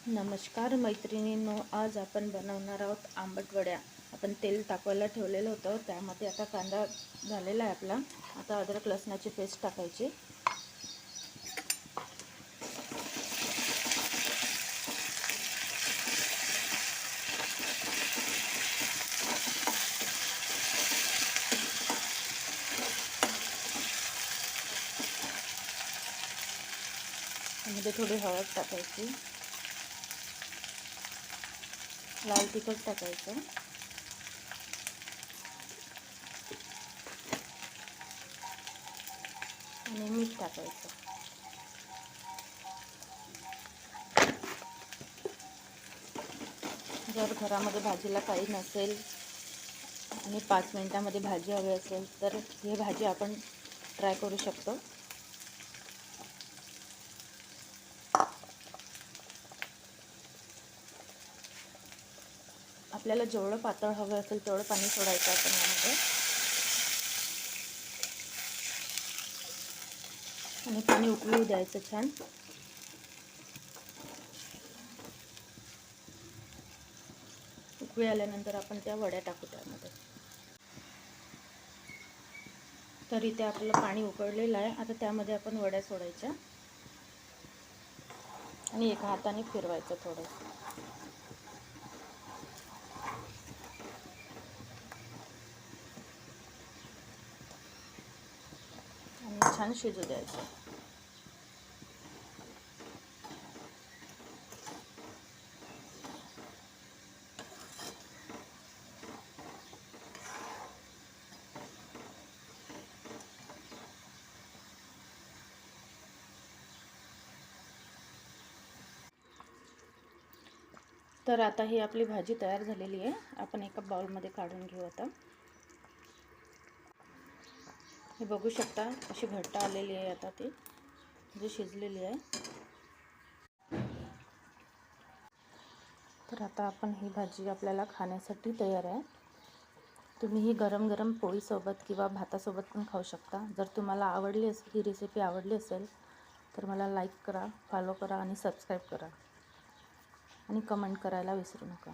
नमस्कार मैत्रिणींनो, आज आपण बनवणार आहोत आंबट वड्या। आपण तेल टाकवायला ठेवलेलं होतं, त्यामध्ये आता कांदा झालेला आहे आपला। आता अद्रक लसणाची पेस्ट टाकायची। त्यामध्ये थोडी हळद टाकायची, लाल तिखट टाकायचं, आणि मीठ टाकायचं। जर घरामध्ये भाजीला काही नसेल आणि 5 मिनिटांमध्ये भाजी हवी असेल तर ही भाजी आपण ट्राय करू शकतो। आपल्याला जेवढं पातळ हवं असेल तेवढं पाणी सोडायचं आपण यामध्ये, आणि पाणी उकळू द्यायचं छान। उकळी आल्यानंतर आपण त्या वड्या टाकू त्यामध्ये। तर इथे आपलं पाणी उकळलेलं आहे। आता त्यामध्ये आपण वड्या सोडायच्या आणि एका हाताने फिरवायचं थोडंसं, आणि छान शिजू द्यायचं। तर आता ही आपली भाजी तयार झालेली आहे। आपण एका बाउलमध्ये काढून घेऊ। आता हे बघू शकता अशी घट्ट आलेली आहे। आता ती जी शिजलेली आहे। तर आता आपण ही भाजी आपल्याला खाण्यासाठी तयार आहे। तुम्ही ही गरम गरम पोळीसोबत किंवा भातासोबत पण खाऊ शकता। जर तुम्हाला आवडली ही रेसिपी आवडली असेल तर मला लाईक करा, फॉलो करा आणि सबस्क्राईब करा, आणि कमेंट करायला विसरू नका।